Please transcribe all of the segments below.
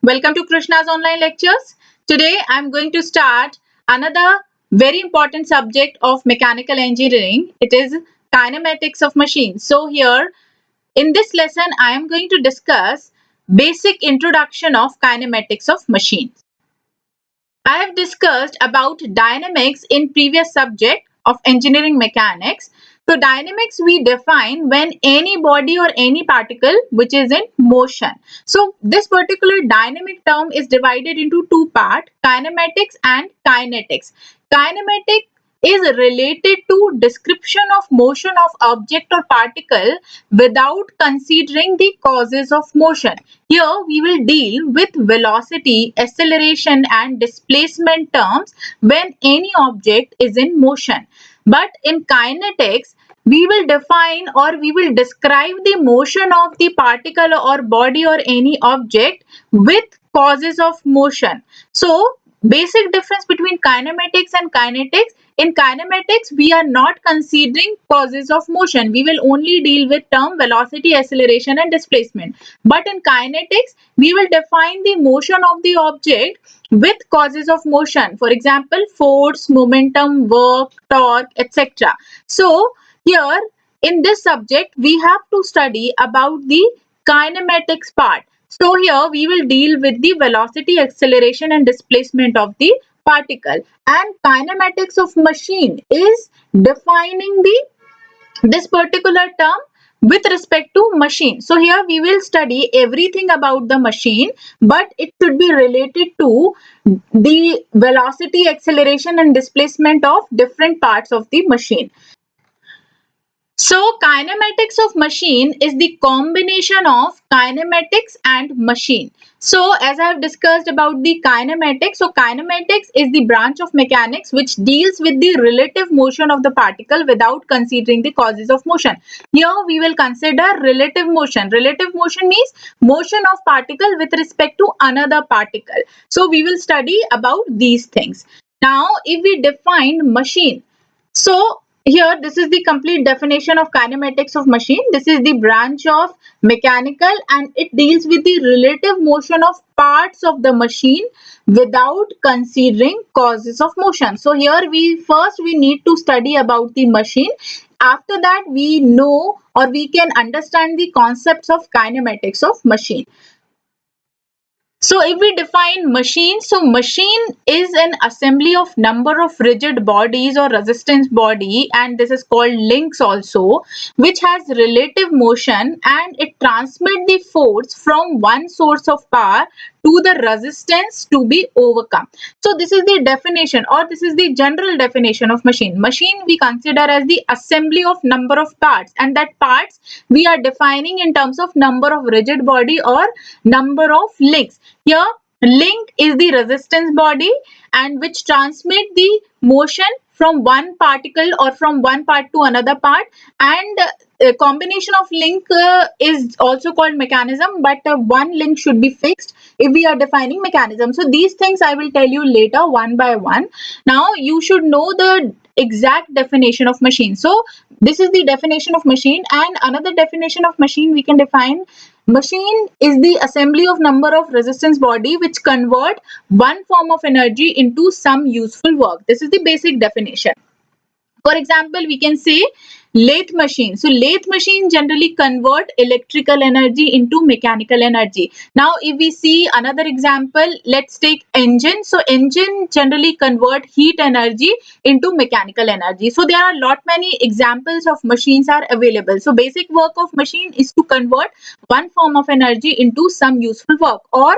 Welcome to Krishna's online lectures. Today I am going to start another very important subject of mechanical engineering. It is kinematics of machines. So here in this lesson I am going to discuss basic introduction of kinematics of machines. I have discussed about dynamics in previous subject of engineering mechanics. So dynamics we define when any body or any particle which is in motion. So this particular dynamic term is divided into two parts, kinematics and kinetics. Kinematic is related to description of motion of object or particle without considering the causes of motion. Here we will deal with velocity, acceleration and displacement terms when any object is in motion. But in kinetics, we will define or we will describe the motion of the particle or body or any object with causes of motion. So, basic difference between kinematics and kinetics. In kinematics, we are not considering causes of motion. We will only deal with term velocity, acceleration and displacement. But in kinetics, we will define the motion of the object with causes of motion. For example, force, momentum, work, torque, etc. So, here in this subject, we have to study about the kinematics part. So, here we will deal with the velocity, acceleration and displacement of the particle. And kinematics of machine is defining this particular term with respect to machine. So here we will study everything about the machine, but it should be related to the velocity, acceleration and displacement of different parts of the machine. So kinematics of machine is the combination of kinematics and machine. So as I have discussed about the kinematics, so kinematics is the branch of mechanics which deals with the relative motion of the particle without considering the causes of motion. Here we will consider relative motion. Relative motion means motion of particle with respect to another particle. So we will study about these things. Now if we define machine, so here this is the complete definition of kinematics of machine. This is the branch of mechanical and it deals with the relative motion of parts of the machine without considering causes of motion. So here we need to study about the machine. After that we know or we can understand the concepts of kinematics of machine. So if we define machine, so machine is an assembly of number of rigid bodies or resistance body, and this is called links also, which has relative motion and it transmits the force from one source of power to the resistance to be overcome. So this is the definition or this is the general definition of machine. Machine we consider as the assembly of number of parts, and that parts we are defining in terms of number of rigid body or number of links. Here link is the resistance body and which transmit the motion from one particle or from one part to another part, and a combination of link is also called mechanism, but one link should be fixed if we are defining mechanism. So these things I will tell you later one by one. Now you should know the exact definition of machine. So this is the definition of machine, and another definition of machine we can define. Machine is the assembly of number of resistance body which convert one form of energy into some useful work. This is the basic definition. For example, we can say lathe machine. So lathe machine generally convert electrical energy into mechanical energy. Now if we see another example, let's take engine. So engine generally convert heat energy into mechanical energy. So there are lot many examples of machines are available. So basic work of machine is to convert one form of energy into some useful work, or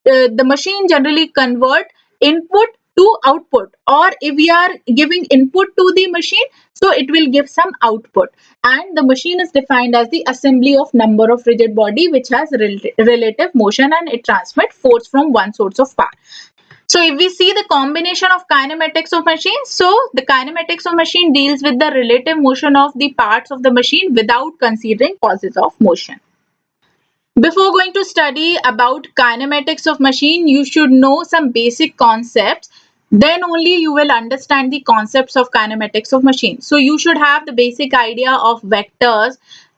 the machine generally convert input to output, or if we are giving input to the machine, so it will give some output. And the machine is defined as the assembly of number of rigid body which has relative motion and it transmits force from one source of power. So if we see the combination of kinematics of machine, so the kinematics of machine deals with the relative motion of the parts of the machine without considering causes of motion. Before going to study about kinematics of machine, you should know some basic concepts. Then only you will understand the concepts of kinematics of machine. So you should have the basic idea of vectors,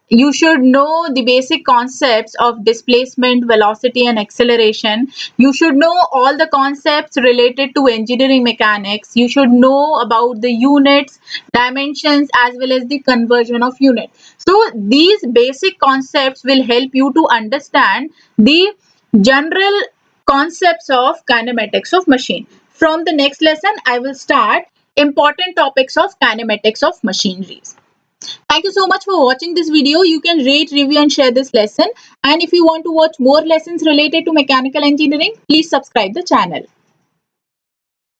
You should know the basic concepts of displacement, velocity, and acceleration. You should know all the concepts related to engineering mechanics. You should know about the units, dimensions, as well as the conversion of unit. So these basic concepts will help you to understand the general concepts of kinematics of machine. From the next lesson, I will start important topics of kinematics of machineries. Thank you so much for watching this video. You can rate, review and share this lesson. And if you want to watch more lessons related to mechanical engineering, please subscribe the channel.